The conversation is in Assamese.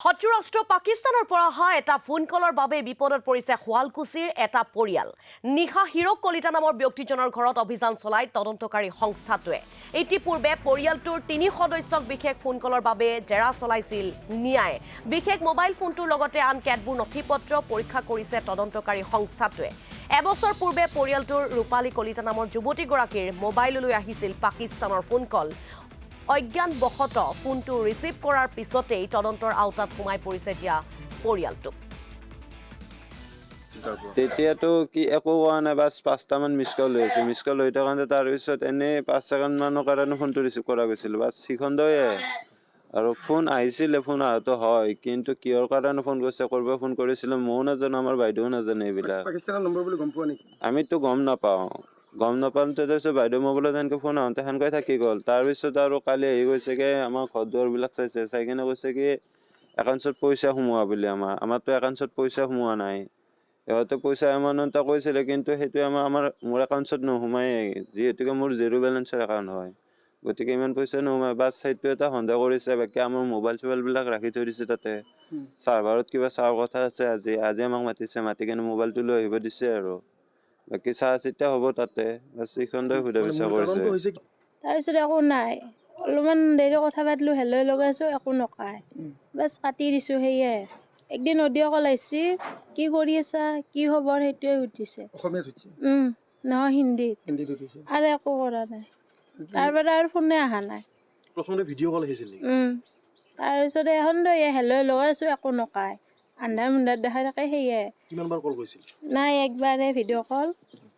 শত্ৰু ৰাষ্ট্ৰ পাকিস্তানৰ পৰা অহা এটা ফোন কলৰ বাবে বিপদত পৰিছে শুৱালকুছিৰ এটা পৰিয়াল। নিশা হীৰক কলিতা নামৰ ব্যক্তিজনৰ ঘৰত অভিযান চলাই তদন্তকাৰী সংস্থাটোৱে। ইতিপূৰ্বে পৰিয়ালটোৰ ৩ সদস্যক বিশেষ ফোন কলৰ বাবে জেৰা চলাইছিল নিয়াই। বিশেষ মোবাইল ফোনটোৰ লগতে আন কেতবোৰ নথিপত্ৰ পৰীক্ষা কৰিছে তদন্তকাৰী সংস্থাটোৱে। এবছৰ পূৰ্বে পৰিয়ালটোৰ ৰূপালী কলিতা নামৰ যুৱতীগৰাকীৰ মোবাইললৈ আহিছিল পাকিস্তানৰ ফোন কল। অজ্ঞানবশত ফোনটো ৰিচিভ কৰাৰ পিছতেই তদন্তৰ আওতাত সোমাই পৰিছে এতিয়া পৰিয়ালটো। তেতিয়াতো কি একো কোৱা নাই, বাছ 5টামান মিছ কল হৈ আছে। মিছ কল হৈ থাকোঁতে তাৰপিছত এনেই 5 ছেকেণ্ডমানৰ কাৰণে ফোনটো ৰিচিভ কৰা গৈছিল। বাছ সিখনদয়ে আৰু ফোন আহিছিলে, ফোন অহাটো হয়, কিন্তু কিহৰ কাৰণে ফোন কৰিছে, কৰিব ফোন কৰিছিলে ময়ো নাজানো, আমাৰ বাইদেউও নাজানে এইবিলাক। পাকিস্তানৰ নম্বৰ বুলি গম পোৱা নেকি? আমিতো গম নাপাওঁ। গম নাপাওঁতে তাৰপিছত বাইদেউ মোবাইলত তেনেকৈ ফোন আহোঁতে সেনেকৈ থাকি গ'ল। তাৰপিছত আৰু কালি আহি গৈছেগৈ আমাৰ ঘৰ দুৱাৰবিলাক চাইছে, চাই কিনে কৈছে কি একাউণ্টছত পইচা সোমোৱা বুলি। আমাৰতো একাউণ্টছত পইচা সোমোৱা নাই। সিহঁতে পইচা এমাউণ্ট এটা কৈছিলে, কিন্তু সেইটো মোৰ একাউণ্টছত নোসোমায়, যিহেতুকে মোৰ জিৰ' বেলেঞ্চৰ একাউণ্ট হয়। গতিকে ইমান পইচা নোসোমায়। বাছ সেইটো এটা সন্দেহ কৰিছে। বাকী আমাৰ মোবাইল চোবাইলবিলাক ৰাখি থৈ দিছে তাতে। চাৰ্ভাৰত কিবা চাৱাৰ কথা আছে আজি আমাক মাতিছে, মাতি কিনে মোবাইলটো লৈ আহিব দিছে আৰু। বাকী চাহ চিতা হ'ব তাতে। বাছ এইখনতে সোধা পিছা কৰিছে। তাৰপিছত একো নাই, অলপমান দেৰি কথা পাতিলোঁ, হেলৈ লগাইছোঁ, একো নকয়। বাছ কাটি দিছোঁ, সেয়ে। একদিন অডিঅ' কল আহিছে, কি কৰি আছা, কি খবৰ, সেইটোৱে সুধিছে। অসমীয়াত হৈছে? নহয়, হিন্দীত। হিন্দীত সুধিছে। আৰু একো কৰা নাই। তাৰপৰা আৰু ফোনে অহা নাই। প্ৰথমতে ভিডিঅ' কল আহিছিল নেকি? তাৰপিছতে এখন হেলৈ লগাইছোঁ, একো নকয়। আন্ধাৰ মুন্ধাৰ দেখাই থাকে, সেয়ে। কিমানবাৰ কল কৰিছিল? নাই, একবাৰে ভিডিঅ' কল।